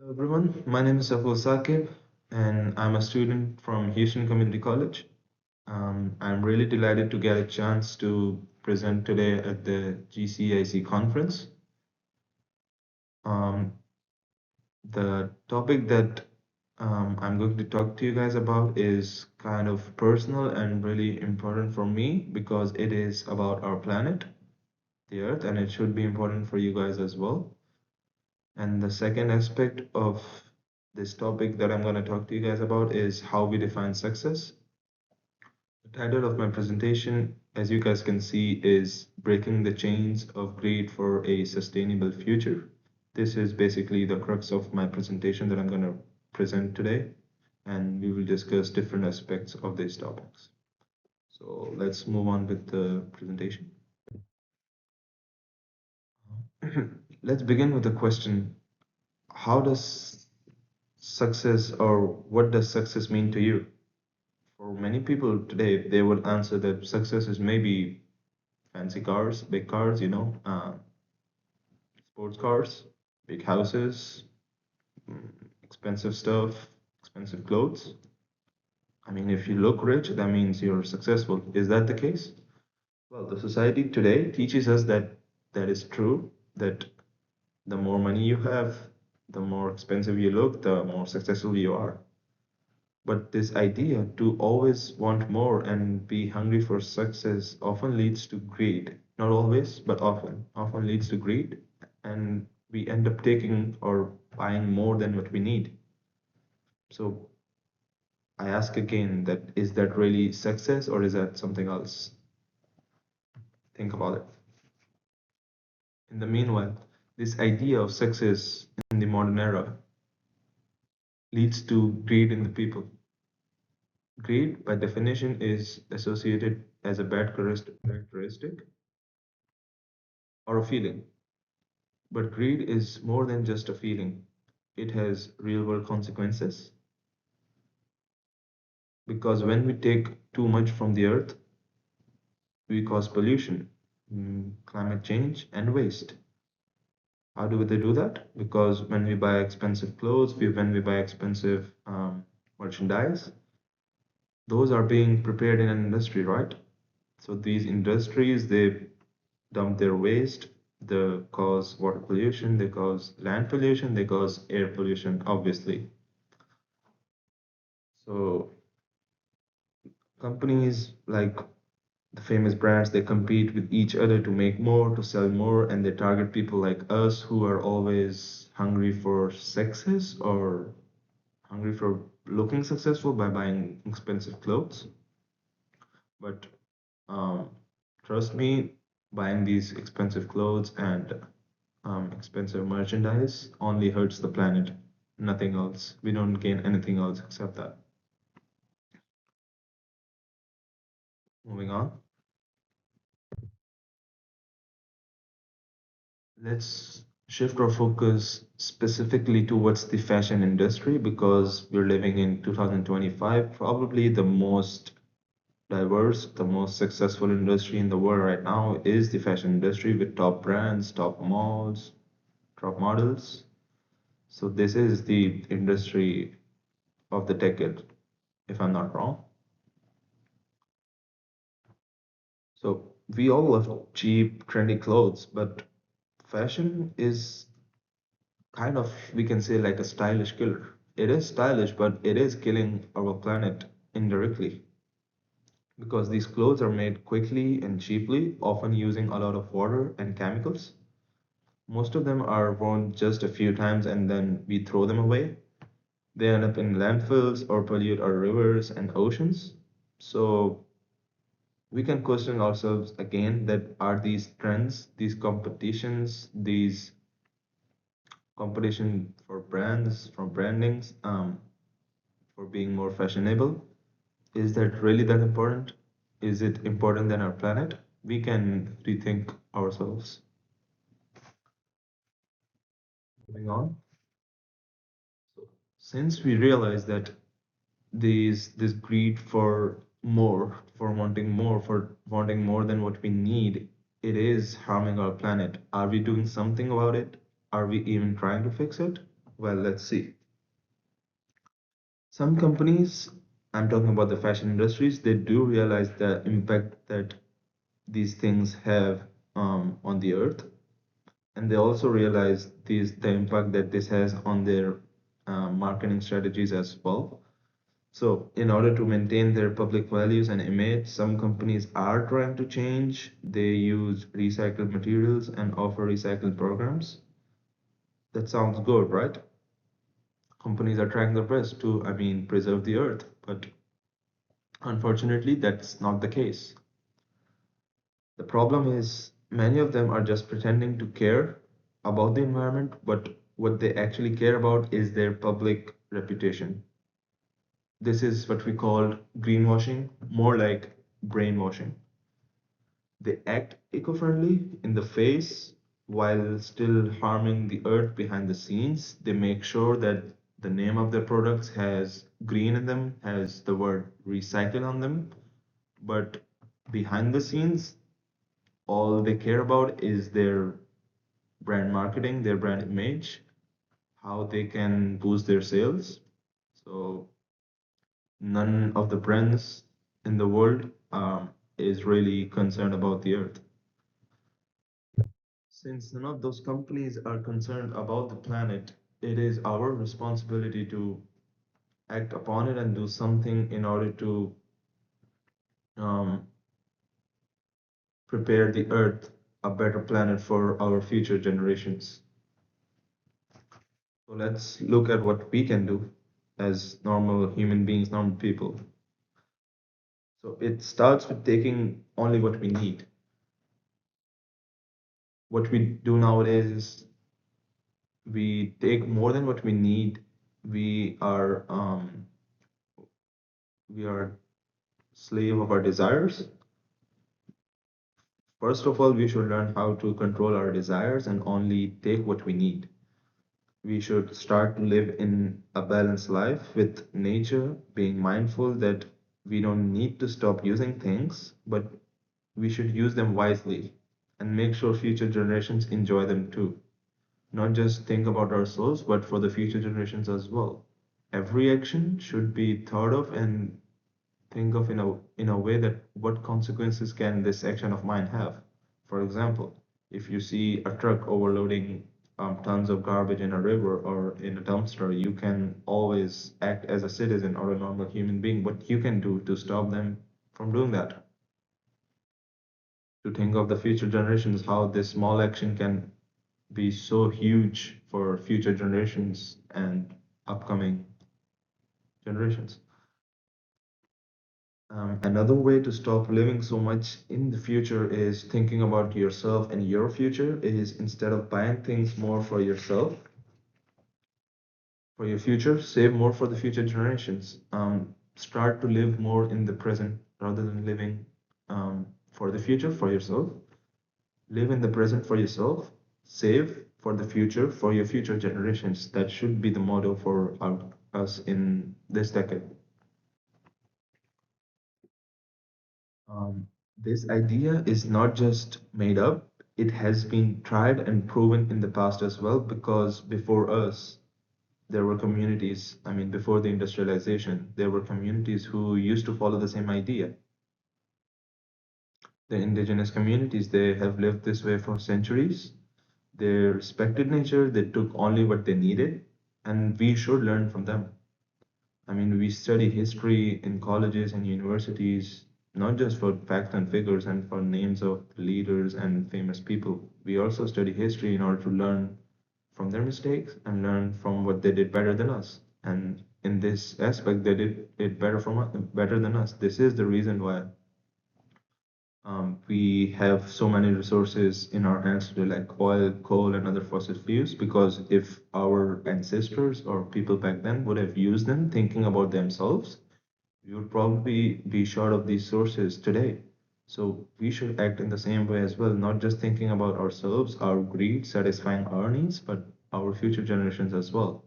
Hello everyone, my name is Abul Saqib and I'm a student from Houston Community College. I'm really delighted to get a chance to present today at the GCIC conference. Um, the topic that I'm going to talk to you guys about is kind of personal and really important for me because it is about our planet, the Earth, and it should be important for you guys as well. And the second aspect of this topic that I'm going to talk to you guys about is how we define success. The title of my presentation, as you guys can see, is Breaking the Chains of Greed for a Sustainable Future. This is basically the crux of my presentation that I'm going to present today, and we will discuss different aspects of these topics. So let's move on with the presentation. Let's begin with the question, how does success or what does success mean to you? For many people today, they would answer that success is maybe fancy cars, big cars, sports cars, big houses, expensive stuff, expensive clothes. I mean, if you look rich, that means you're successful. Is that the case? Well, the society today teaches us that that is true, that the more money you have, the more expensive you look, the more successful you are. But this idea to always want more and be hungry for success often leads to greed. Not always, but often leads to greed. And we end up taking or buying more than what we need. So I ask again that is that really success or is that something else? Think about it. In the meanwhile, this idea of success in the modern era leads to greed in the people. Greed, by definition, is associated as a bad characteristic or a feeling. But greed is more than just a feeling. It has real world consequences because when we take too much from the earth, we cause pollution, climate change, and waste. How do they do that? Because when we buy expensive clothes, when we buy expensive merchandise, those are being prepared in an industry, right? So these industries, they dump their waste, they cause water pollution, they cause land pollution, they cause air pollution, obviously. So companies like the famous brands, they compete with each other to make more, to sell more, and they target people like us who are always hungry for success or hungry for looking successful by buying expensive clothes. But um, trust me, buying these expensive clothes and expensive merchandise only hurts the planet, nothing else. We don't gain anything else except that. Moving on. Let's shift our focus specifically towards the fashion industry because we're living in 2025, probably the most diverse, the most successful industry in the world right now is the fashion industry with top brands, top malls, top models. So this is the industry of the decade, if I'm not wrong. So we all love cheap, trendy clothes, but fashion is kind of, we can say, like a stylish killer. It is stylish, but it is killing our planet indirectly because these clothes are made quickly and cheaply, often using a lot of water and chemicals. Most of them are worn just a few times and then we throw them away. They end up in landfills or pollute our rivers and oceans. So we can question ourselves again that are these trends, these competitions, these competition for brands, from brandings, for being more fashionable. Is that really that important? Is it important than our planet? We can rethink ourselves. Moving on. So, since we realize that this greed for more, for wanting more than what we need, it is harming our planet. Are we doing something about it? Are we even trying to fix it? Well, let's see. Some companies, I'm talking about the fashion industries, they do realize the impact that these things have on the earth, and they also realize the impact that this has on their marketing strategies as well. So, in order to maintain their public values and image, some companies are trying to change. They use recycled materials and offer recycled programs. That sounds good, right? Companies are trying their best to, preserve the earth, but unfortunately, that's not the case. The problem is many of them are just pretending to care about the environment, but what they actually care about is their public reputation. This is what we call greenwashing, more like brainwashing. They act eco-friendly in the face while still harming the earth behind the scenes. They make sure that the name of their products has green in them, has the word recycle on them, but behind the scenes, all they care about is their brand marketing, their brand image, how they can boost their sales. So none of the brands in the world is really concerned about the earth. Since none of those companies are concerned about the planet, it is our responsibility to act upon it and do something in order to um, prepare the earth a better planet for our future generations. So let's look at what we can do as normal human beings, normal people. So it starts with taking only what we need. What we do nowadays is we take more than what we need. We are um, we are slave of our desires. First of all, we should learn how to control our desires and only take what we need. We should start to live in a balanced life with nature, being mindful that we don't need to stop using things, but we should use them wisely and make sure future generations enjoy them too. Not just think about ourselves, but for the future generations as well. Every action should be thought of and think of in a way that what consequences can this action of mine have. For example, if you see a truck overloading tons of garbage in a river or in a dumpster, you can always act as a citizen or a normal human being. What you can do to stop them from doing that. To think of the future generations, how this small action can be so huge for future generations and upcoming generations. Another way to stop living so much in the future is thinking about yourself and your future is instead of buying things more for yourself, for your future, save more for the future generations. Start to live more in the present rather than living for the future for yourself. Live in the present for yourself, save for the future for your future generations. That should be the motto for us in this decade. Um, this idea is not just made up, it has been tried and proven in the past as well because before us, there were communities, before the industrialization, there were communities who used to follow the same idea. The indigenous communities, they have lived this way for centuries. They respected nature, they took only what they needed, and we should learn from them. We study history in colleges and universities, not just for facts and figures and for names of leaders and famous people. We also study history in order to learn from their mistakes and learn from what they did better than us. And in this aspect, they did it better than us. This is the reason why we have so many resources in our hands today, like oil, coal, and other fossil fuels, because if our ancestors or people back then would have used them thinking about themselves, we would probably be short of these sources today. So we should act in the same way as well, not just thinking about ourselves, our greed, satisfying our needs, but our future generations as well.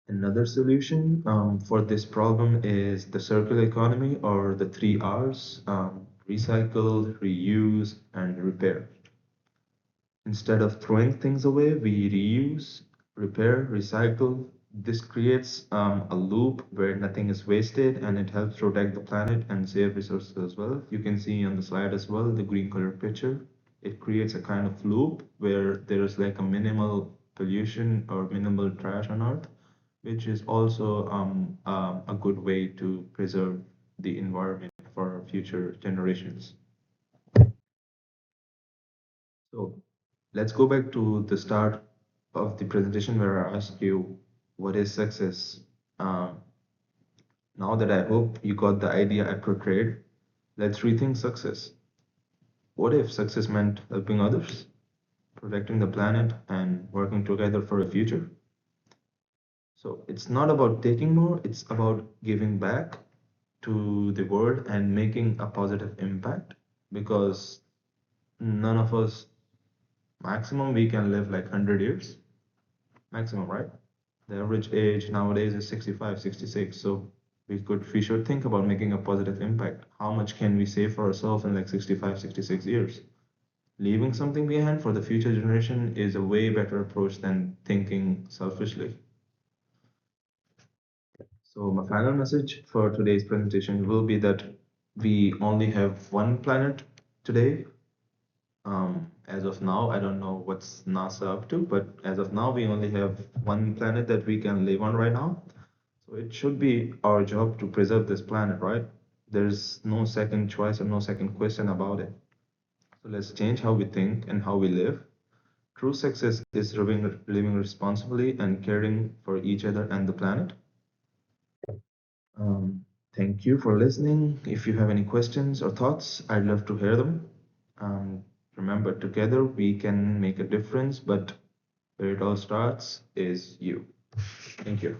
Another solution for this problem is the circular economy or the three R's, recycle, reuse, and repair. Instead of throwing things away, we reuse, repair, recycle. This creates a loop where nothing is wasted and it helps protect the planet and save resources as well. You can see on the slide as well, the green color picture. It creates a kind of loop where there's like a minimal pollution or minimal trash on Earth, which is also a good way to preserve the environment for future generations. So let's go back to the start of the presentation where I asked you, what is success? Um, Now that I hope you got the idea I portrayed, let's rethink success. What if success meant helping others, protecting the planet, and working together for a future? So it's not about taking more, it's about giving back to the world and making a positive impact because none of us, maximum, we can live like 100 years, maximum, right? The average age nowadays is 65, 66. So we should think about making a positive impact. How much can we save for ourselves in like 65, 66 years? Leaving something behind for the future generation is a way better approach than thinking selfishly. So my final message for today's presentation will be that we only have one planet today. As of now, I don't know what's NASA up to, but as of now, we only have one planet that we can live on right now. So it should be our job to preserve this planet, right? There's no second choice or no second question about it. So let's change how we think and how we live. True success is living responsibly and caring for each other and the planet. Um, Thank you for listening. If you have any questions or thoughts, I'd love to hear them. Um, Remember, together we can make a difference, but where it all starts is you. Thank you.